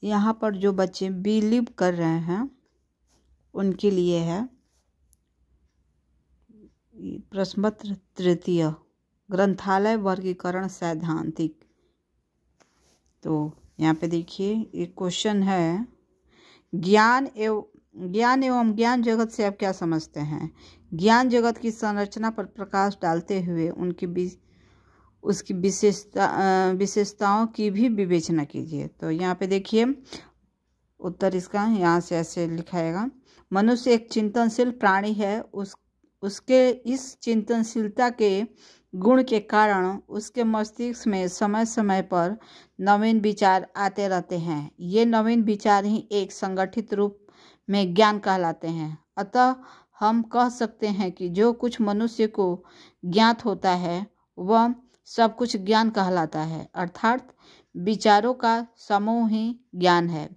यहाँ पर जो बच्चे बिलीव कर रहे हैं उनके लिए है प्रश्नपत्र तृतीय, ग्रंथालय वर्गीकरण सैद्धांतिक। तो यहाँ पे देखिए एक क्वेश्चन है, ज्ञान एवं ज्ञान जगत से आप क्या समझते हैं? ज्ञान जगत की संरचना पर प्रकाश डालते हुए उसकी विशेषताओं की भी विवेचना कीजिए। तो यहाँ पे देखिए उत्तर इसका यहाँ से ऐसे लिखाएगा, मनुष्य एक चिंतनशील प्राणी है। उसके इस चिंतनशीलता के गुण के कारण उसके मस्तिष्क में समय समय पर नवीन विचार आते रहते हैं। ये नवीन विचार ही एक संगठित रूप में ज्ञान कहलाते हैं। अतः हम कह सकते हैं कि जो कुछ मनुष्य को ज्ञात होता है वह सब कुछ ज्ञान कहलाता है, अर्थात विचारों का समूह ही ज्ञान है।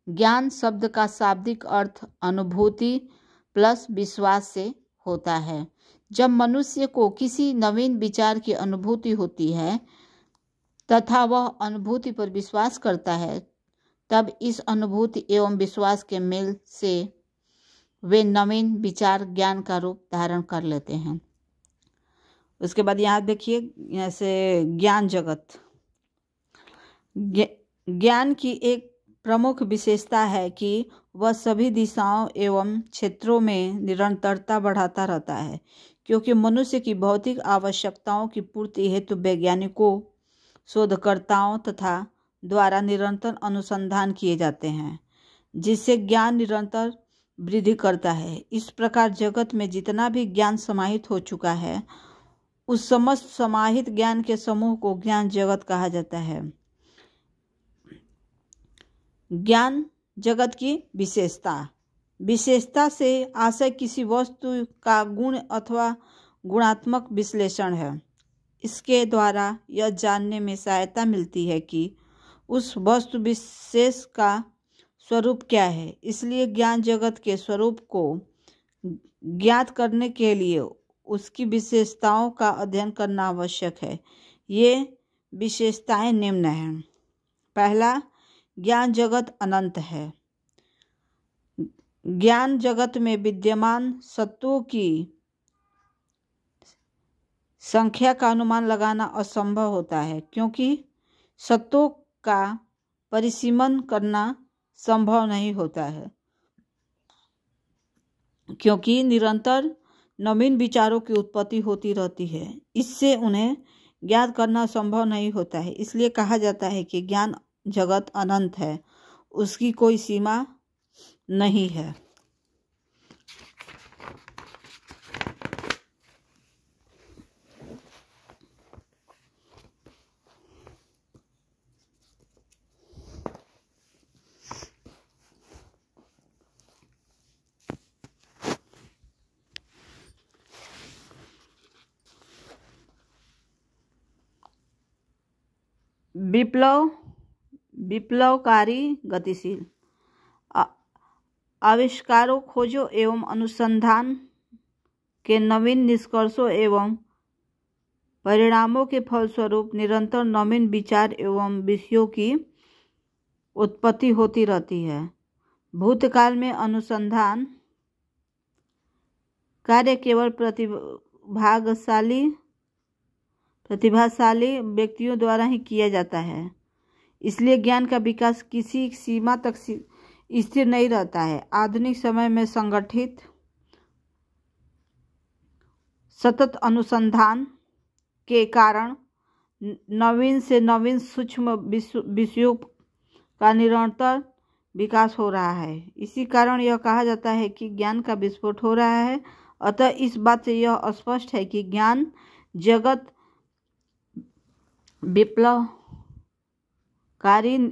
ज्ञान शब्द का शाब्दिक अर्थ अनुभूति प्लस विश्वास से होता है। जब मनुष्य को किसी नवीन विचार की अनुभूति होती है तथा वह अनुभूति पर विश्वास करता है, तब इस अनुभूति एवं विश्वास के मेल से वे नवीन विचार ज्ञान का रूप धारण कर लेते हैं। उसके बाद यहाँ देखिए जैसे ज्ञान जगत, ज्ञान की एक प्रमुख विशेषता है कि वह सभी दिशाओं एवं क्षेत्रों में निरंतरता बढ़ाता रहता है, क्योंकि मनुष्य की भौतिक आवश्यकताओं की पूर्ति हेतु वैज्ञानिकों, शोधकर्ताओं तथा द्वारा निरंतर अनुसंधान किए जाते हैं, जिससे ज्ञान निरंतर वृद्धि करता है। इस प्रकार जगत में जितना भी ज्ञान समाहित हो चुका है, उस समस्त समाहित ज्ञान के समूह को ज्ञान जगत कहा जाता है। ज्ञान जगत की विशेषता से आशय किसी वस्तु का गुण अथवा गुणात्मक विश्लेषण है। इसके द्वारा यह जानने में सहायता मिलती है कि उस वस्तु विशेष का स्वरूप क्या है। इसलिए ज्ञान जगत के स्वरूप को ज्ञात करने के लिए उसकी विशेषताओं का अध्ययन करना आवश्यक है। ये विशेषताएं निम्न हैं। पहला, ज्ञान जगत अनंत है। ज्ञान जगत में विद्यमान सत्वों की संख्या का अनुमान लगाना असंभव होता है, क्योंकि सत्वों का परिसीमन करना संभव नहीं होता है, क्योंकि निरंतर नवीन विचारों की उत्पत्ति होती रहती है। इससे उन्हें ज्ञात करना संभव नहीं होता है। इसलिए कहा जाता है कि ज्ञान जगत अनंत है, उसकी कोई सीमा नहीं है। विप्लवकारी गतिशील आविष्कारों, खोजों एवं अनुसंधान के नवीन निष्कर्षों एवं परिणामों के फलस्वरूप निरंतर नवीन विचार एवं विषयों की उत्पत्ति होती रहती है। भूतकाल में अनुसंधान कार्य केवल प्रतिभाशाली व्यक्तियों द्वारा ही किया जाता है। इसलिए ज्ञान का विकास किसी सीमा तक स्थिर नहीं रहता है। आधुनिक समय में संगठित सतत अनुसंधान के कारण नवीन से नवीन सूक्ष्म विषयों का निरंतर विकास हो रहा है। इसी कारण यह कहा जाता है कि ज्ञान का विस्फोट हो रहा है। अतः इस बात से यह स्पष्ट है कि ज्ञान जगत विप्लवकारी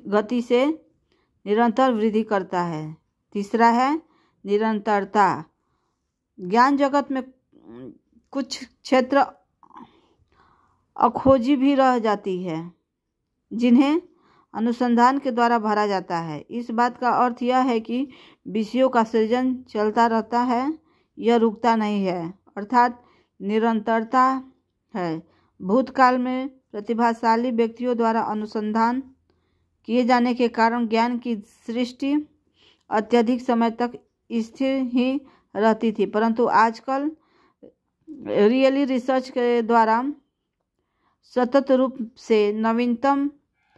गति से निरंतर वृद्धि करता है। तीसरा है निरंतरता। ज्ञान जगत में कुछ क्षेत्र अखोजी भी रह जाती है, जिन्हें अनुसंधान के द्वारा भरा जाता है। इस बात का अर्थ यह है कि विषयों का सृजन चलता रहता है, यह रुकता नहीं है, अर्थात निरंतरता है। भूतकाल में प्रतिभाशाली व्यक्तियों द्वारा अनुसंधान किए जाने के कारण ज्ञान की सृष्टि अत्यधिक समय तक स्थिर ही रहती थी, परंतु आजकल रियली रिसर्च के द्वारा सतत रूप से नवीनतम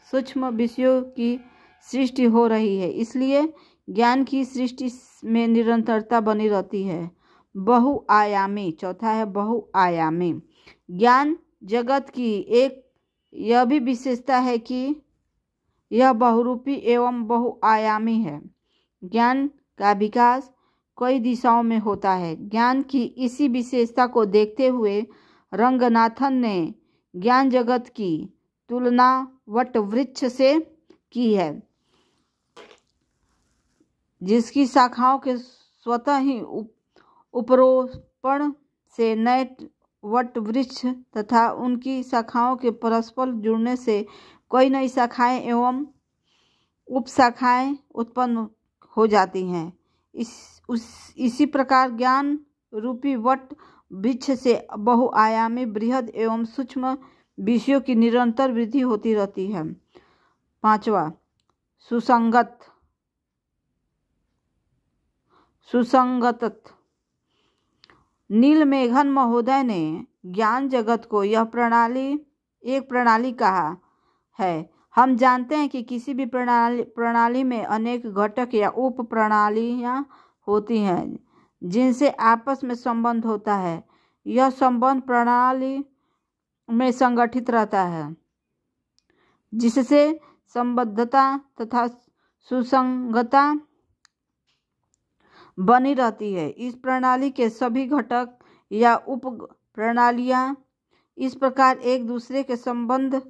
सूक्ष्म विषयों की सृष्टि हो रही है। इसलिए ज्ञान की सृष्टि में निरंतरता बनी रहती है। बहुआयामी, चौथा है बहुआयामी। ज्ञान जगत की एक यह भी विशेषता है कि यह बहुरूपी एवं बहुआयामी है। ज्ञान का विकास कई दिशाओं में होता है। ज्ञान की इसी विशेषता को देखते हुए रंगनाथन ने ज्ञान जगत की तुलना वटवृक्ष से की है, जिसकी शाखाओं के स्वतः ही उपरोपण से नए वटवृक्ष तथा उनकी शाखाओं के परस्पर जुड़ने से कई नई शाखाएं एवं उपशाखाएं उत्पन्न हो जाती हैं। इसी प्रकार ज्ञान रूपी वट वृक्ष से बहुआयामी बृहद एवं सूक्ष्म विषयों की निरंतर वृद्धि होती रहती है। पांचवा, सुसंगत। नीलमेघन महोदय ने ज्ञान जगत को यह एक प्रणाली कहा है। हम जानते हैं कि किसी भी प्रणाली में अनेक घटक या उप प्रणालियां होती हैं जिनसे आपस में संबंध होता है। यह संबंध प्रणाली में संगठित रहता है, जिससे संबद्धता तथा सुसंगतता बनी रहती है। इस प्रणाली के सभी घटक या उप प्रणालियां इस प्रकार एक दूसरे के संबंध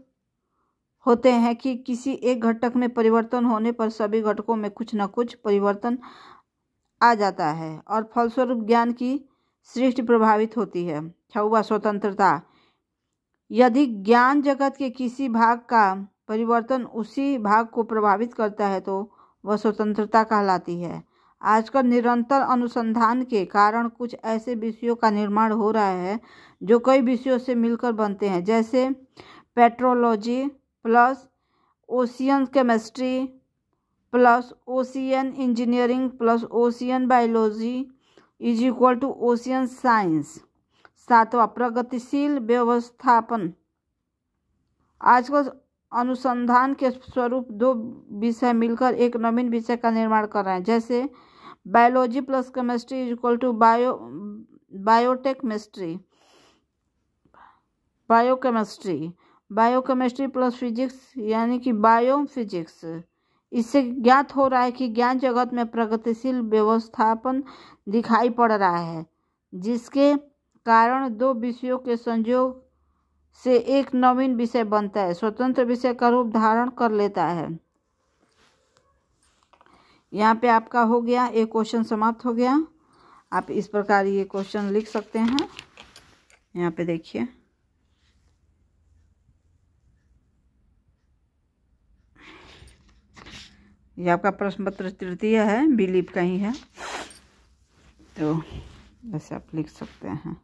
होते हैं कि किसी एक घटक में परिवर्तन होने पर सभी घटकों में कुछ न कुछ परिवर्तन आ जाता है और फलस्वरूप ज्ञान की सृष्टि प्रभावित होती है। 6वां, स्वतंत्रता। यदि ज्ञान जगत के किसी भाग का परिवर्तन उसी भाग को प्रभावित करता है तो वह स्वतंत्रता कहलाती है। आजकल निरंतर अनुसंधान के कारण कुछ ऐसे विषयों का निर्माण हो रहा है जो कई विषयों से मिलकर बनते हैं, जैसे petrology plus ocean chemistry plus ocean engineering plus ocean biology is equal to ocean science. 7वां, प्रगतिशील व्यवस्थापन। आजकल अनुसंधान के स्वरूप दो विषय मिलकर एक नवीन विषय का निर्माण कर रहे हैं, जैसे biology plus chemistry is equal to biochemistry plus physics यानी कि बायोफिजिक्स। इससे ज्ञात हो रहा है कि ज्ञान जगत में प्रगतिशील व्यवस्थापन दिखाई पड़ रहा है, जिसके कारण दो विषयों के संयोग से एक नवीन विषय बनता है, स्वतंत्र विषय का रूप धारण कर लेता है। यहाँ पे आपका हो गया, एक क्वेश्चन समाप्त हो गया। आप इस प्रकार ये क्वेश्चन लिख सकते हैं। यहाँ पे देखिए, ये आपका प्रश्न पत्र तृतीय है, बिलीव कहीं है, तो ऐसे आप लिख सकते हैं।